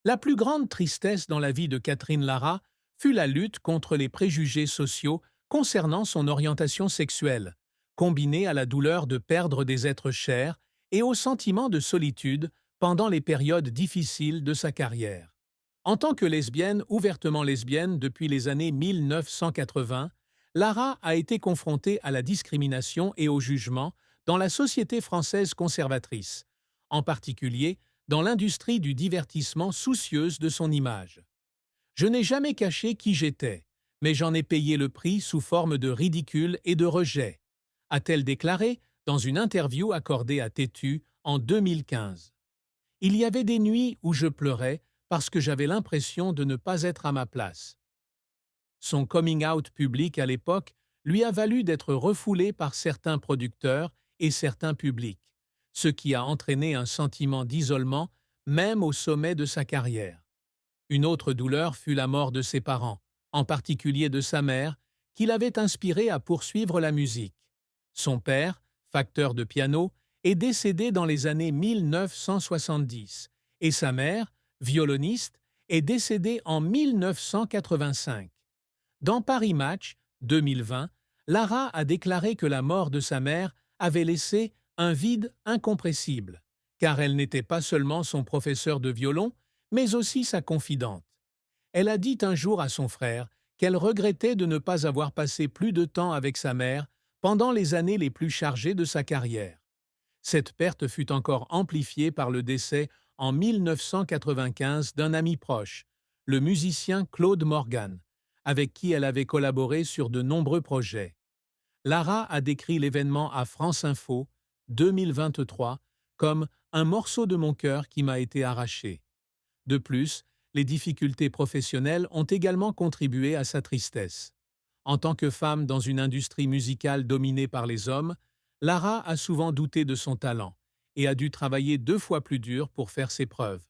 La plus grande tristesse dans la vie de Catherine Lara fut la lutte contre les préjugés sociaux concernant son orientation sexuelle, combinée à la douleur de perdre des êtres chers et au sentiment de solitude pendant les périodes difficiles de sa carrière. En tant que lesbienne ouvertement lesbienne depuis les années 1980, Lara a été confrontée à la discrimination et au jugement dans la société française conservatrice, en particulier dans l'industrie du divertissement soucieuse de son image. Je n'ai jamais caché qui j'étais, mais j'en ai payé le prix sous forme de ridicule et de rejet, a-t-elle déclaré dans une interview accordée à Tétu en 2015. Il y avait des nuits où je pleurais parce que j'avais l'impression de ne pas être à ma place. Son coming out public à l'époque lui a valu d'être refoulé par certains producteurs et certains publics, ce qui a entraîné un sentiment d'isolement même au sommet de sa carrière. Une autre douleur fut la mort de ses parents, en particulier de sa mère, qui l'avait inspiré à poursuivre la musique. Son père, facteur de piano, est décédé dans les années 1970 et sa mère, violoniste, est décédée en 1985. Dans Paris Match, 2020, Lara a déclaré que la mort de sa mère avait laissé un vide incompressible, car elle n'était pas seulement son professeur de violon, mais aussi sa confidente. Elle a dit un jour à son frère qu'elle regrettait de ne pas avoir passé plus de temps avec sa mère pendant les années les plus chargées de sa carrière. Cette perte fut encore amplifiée par le décès en 1995 d'un ami proche, le musicien Claude Morgan, avec qui elle avait collaboré sur de nombreux projets. Lara a décrit l'événement à France Info, 2023, comme un morceau de mon cœur qui m'a été arraché. De plus, les difficultés professionnelles ont également contribué à sa tristesse. En tant que femme dans une industrie musicale dominée par les hommes, Lara a souvent douté de son talent et a dû travailler 2 fois plus dur pour faire ses preuves.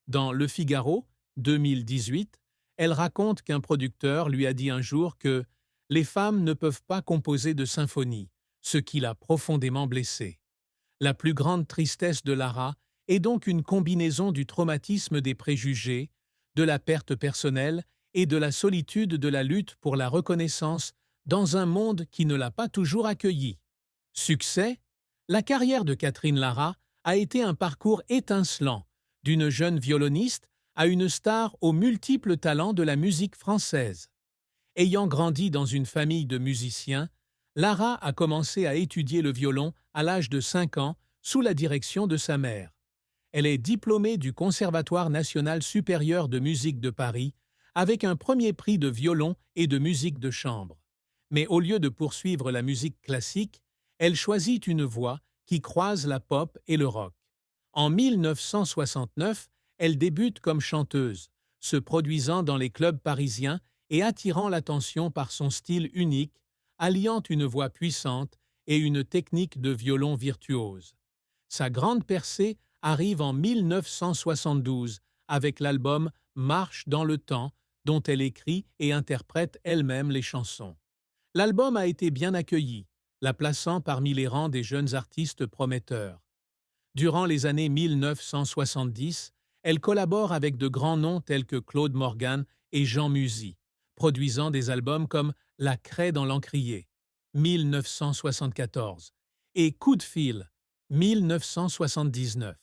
Dans Le Figaro, 2018, elle raconte qu'un producteur lui a dit un jour que les femmes ne peuvent pas composer de symphonies, ce qui l'a profondément blessée. La plus grande tristesse de Lara est donc une combinaison du traumatisme des préjugés, de la perte personnelle et de la solitude de la lutte pour la reconnaissance dans un monde qui ne l'a pas toujours accueillie. Succès? La carrière de Catherine Lara a été un parcours étincelant, d'une jeune violoniste à une star aux multiples talents de la musique française. Ayant grandi dans une famille de musiciens, Lara a commencé à étudier le violon à l'âge de 5 ans sous la direction de sa mère. Elle est diplômée du Conservatoire national supérieur de musique de Paris avec un premier prix de violon et de musique de chambre. Mais au lieu de poursuivre la musique classique, elle choisit une voie qui croise la pop et le rock. En 1969, elle débute comme chanteuse, se produisant dans les clubs parisiens et attirant l'attention par son style unique, alliant une voix puissante et une technique de violon virtuose. Sa grande percée arrive en 1972 avec l'album Marche dans le temps, dont elle écrit et interprète elle-même les chansons. L'album a été bien accueilli, la plaçant parmi les rangs des jeunes artistes prometteurs. Durant les années 1970, elle collabore avec de grands noms tels que Claude Morgan et Jean Musy, produisant des albums comme La craie dans l'encrier, 1974, et Coup de fil, 1979.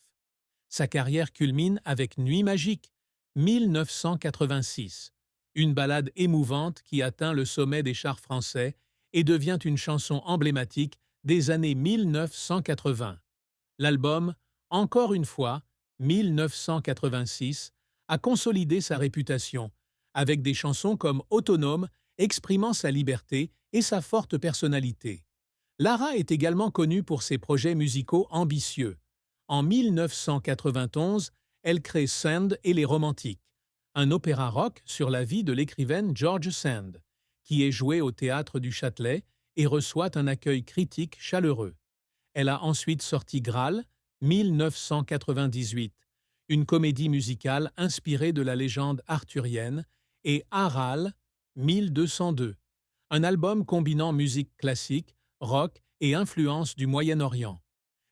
Sa carrière culmine avec Nuit magique, 1986, une ballade émouvante qui atteint le sommet des charts français et devient une chanson emblématique des années 1980. L'album Encore une fois, 1986, a consolidé sa réputation, avec des chansons comme Autonome, exprimant sa liberté et sa forte personnalité. Lara est également connue pour ses projets musicaux ambitieux. En 1991, elle crée Sand et les Romantiques, un opéra rock sur la vie de l'écrivaine George Sand, qui est joué au Théâtre du Châtelet et reçoit un accueil critique chaleureux. Elle a ensuite sorti Graal, 1998, une comédie musicale inspirée de la légende arthurienne, et Aral, 1202, un album combinant musique classique, rock et influences du Moyen-Orient.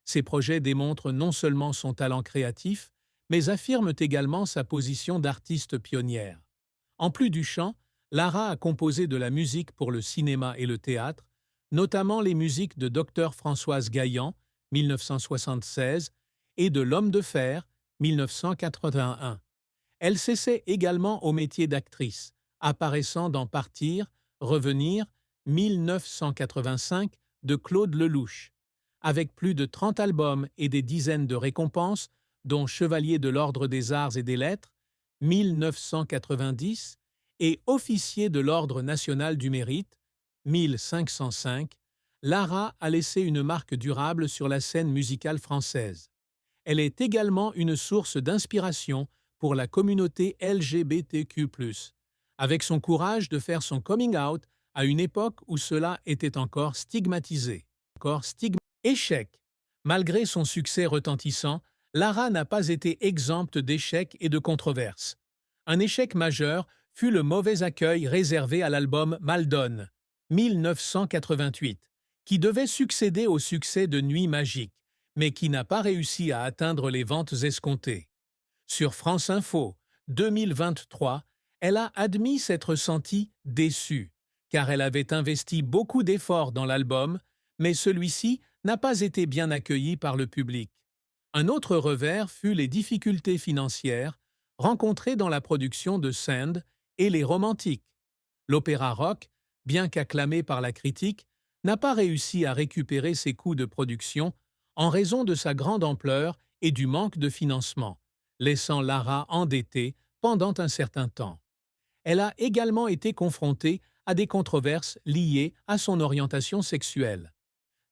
Ces projets démontrent non seulement son talent créatif, mais affirment également sa position d'artiste pionnière. En plus du chant, Lara a composé de la musique pour le cinéma et le théâtre, notamment les musiques de Dr Françoise Gaillan, 1976, et de L'Homme de Fer, 1981. Elle s'essaie également au métier d'actrice, apparaissant dans Partir, Revenir, 1985, de Claude Lelouch. Avec plus de 30 albums et des dizaines de récompenses, dont Chevalier de l'Ordre des Arts et des Lettres, 1990, et Officier de l'Ordre national du Mérite, 1505, Lara a laissé une marque durable sur la scène musicale française. Elle est également une source d'inspiration pour la communauté LGBTQ+, avec son courage de faire son coming out à une époque où cela était encore stigmatisé. Échec. Malgré son succès retentissant, Lara n'a pas été exempte d'échecs et de controverses. Un échec majeur fut le mauvais accueil réservé à l'album Maldonne, 1988, qui devait succéder au succès de Nuit magique, mais qui n'a pas réussi à atteindre les ventes escomptées. Sur France Info, 2023, elle a admis s'être sentie déçue, car elle avait investi beaucoup d'efforts dans l'album, mais celui-ci n'a pas été bien accueilli par le public. Un autre revers fut les difficultés financières rencontrées dans la production de Sand et Les Romantiques. L'opéra rock, bien qu'acclamé par la critique, n'a pas réussi à récupérer ses coûts de production en raison de sa grande ampleur et du manque de financement, laissant Lara endettée pendant un certain temps. Elle a également été confrontée à des controverses liées à son orientation sexuelle.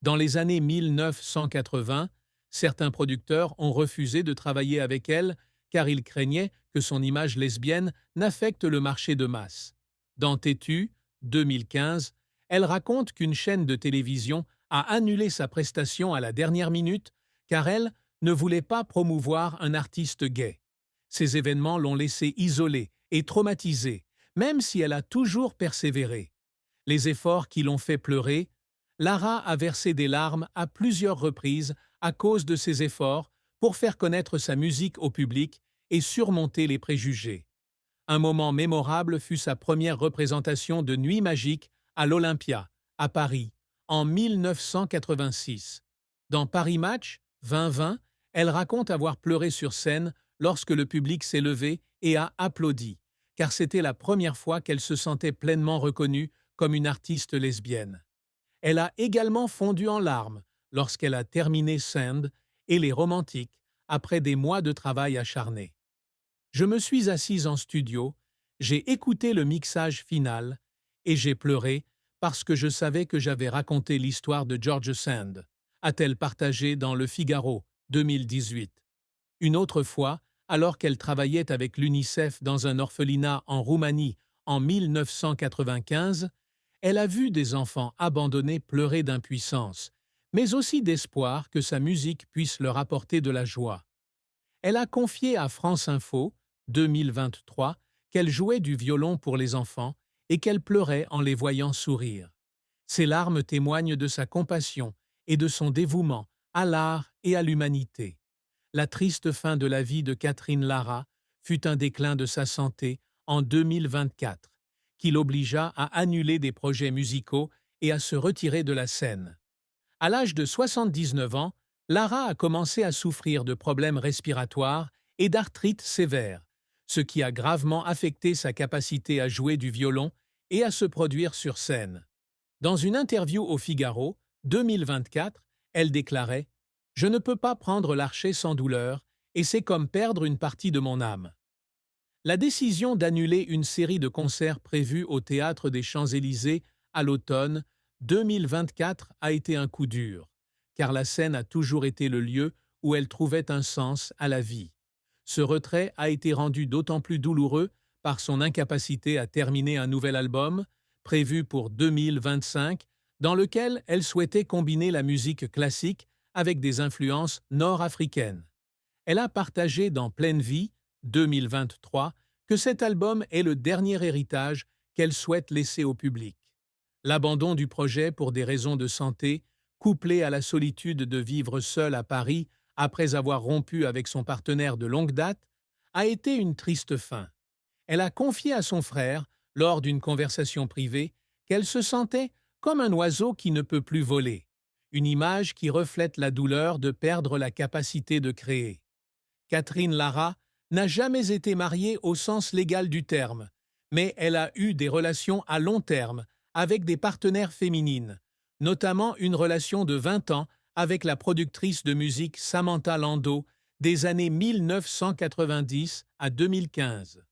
Dans les années 1980, certains producteurs ont refusé de travailler avec elle car ils craignaient que son image lesbienne n'affecte le marché de masse. Dans Têtu, 2015, elle raconte qu'une chaîne de télévision a annulé sa prestation à la dernière minute car elle ne voulait pas promouvoir un artiste gay. Ces événements l'ont laissée isolée et traumatisée, même si elle a toujours persévéré. Les efforts qui l'ont fait pleurer, Lara a versé des larmes à plusieurs reprises à cause de ses efforts pour faire connaître sa musique au public et surmonter les préjugés. Un moment mémorable fut sa première représentation de Nuit magique à l'Olympia, à Paris, en 1986. Dans Paris Match, 2020, elle raconte avoir pleuré sur scène lorsque le public s'est levé et a applaudi, car c'était la première fois qu'elle se sentait pleinement reconnue comme une artiste lesbienne. Elle a également fondu en larmes lorsqu'elle a terminé Sand et Les Romantiques après des mois de travail acharné. Je me suis assise en studio, j'ai écouté le mixage final et j'ai pleuré parce que je savais que j'avais raconté l'histoire de George Sand, a-t-elle partagé dans Le Figaro, 2018. Une autre fois, alors qu'elle travaillait avec l'UNICEF dans un orphelinat en Roumanie en 1995, elle a vu des enfants abandonnés pleurer d'impuissance, mais aussi d'espoir que sa musique puisse leur apporter de la joie. Elle a confié à France Info, 2023, qu'elle jouait du violon pour les enfants et qu'elle pleurait en les voyant sourire. Ses larmes témoignent de sa compassion et de son dévouement à l'art et à l'humanité. La triste fin de la vie de Catherine Lara fut un déclin de sa santé en 2024, qui l'obligea à annuler des projets musicaux et à se retirer de la scène. À l'âge de 79 ans, Lara a commencé à souffrir de problèmes respiratoires et d'arthrite sévère, ce qui a gravement affecté sa capacité à jouer du violon et à se produire sur scène. Dans une interview au Figaro, 2024, elle déclarait « Je ne peux pas prendre l'archet sans douleur, et c'est comme perdre une partie de mon âme. » La décision d'annuler une série de concerts prévus au Théâtre des Champs-Élysées à l'automne 2024 a été un coup dur, car la scène a toujours été le lieu où elle trouvait un sens à la vie. Ce retrait a été rendu d'autant plus douloureux par son incapacité à terminer un nouvel album, prévu pour 2025, dans lequel elle souhaitait combiner la musique classique avec des influences nord-africaines. Elle a partagé dans Pleine Vie, 2023, que cet album est le dernier héritage qu'elle souhaite laisser au public. L'abandon du projet pour des raisons de santé, couplé à la solitude de vivre seule à Paris après avoir rompu avec son partenaire de longue date, a été une triste fin. Elle a confié à son frère, lors d'une conversation privée, qu'elle se sentait comme un oiseau qui ne peut plus voler, une image qui reflète la douleur de perdre la capacité de créer. Catherine Lara n'a jamais été mariée au sens légal du terme, mais elle a eu des relations à long terme avec des partenaires féminines, notamment une relation de 20 ans avec la productrice de musique Samantha Landau des années 1990 à 2015.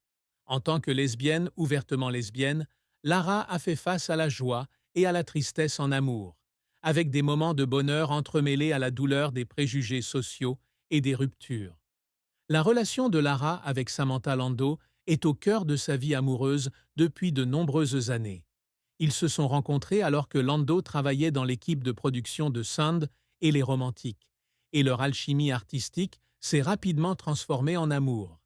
En tant que lesbienne ouvertement lesbienne, Lara a fait face à la joie et à la tristesse en amour, avec des moments de bonheur entremêlés à la douleur des préjugés sociaux et des ruptures. La relation de Lara avec Samantha Landau est au cœur de sa vie amoureuse depuis de nombreuses années. Ils se sont rencontrés alors que Landau travaillait dans l'équipe de production de Sound et Les Romantiques, et leur alchimie artistique s'est rapidement transformée en amour.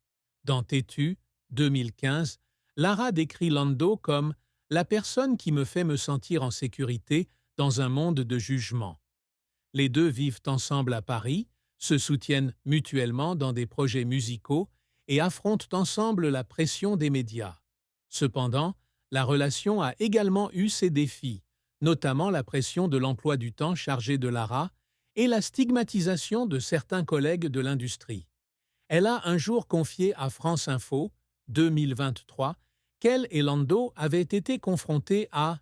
Dans Têtu, 2015, Lara décrit Landau comme « la personne qui me fait me sentir en sécurité dans un monde de jugement ». Les deux vivent ensemble à Paris, se soutiennent mutuellement dans des projets musicaux et affrontent ensemble la pression des médias. Cependant, la relation a également eu ses défis, notamment la pression de l'emploi du temps chargé de Lara et la stigmatisation de certains collègues de l'industrie. Elle a un jour confié à France Info, 2023, qu'elle et Landau avaient été confrontés à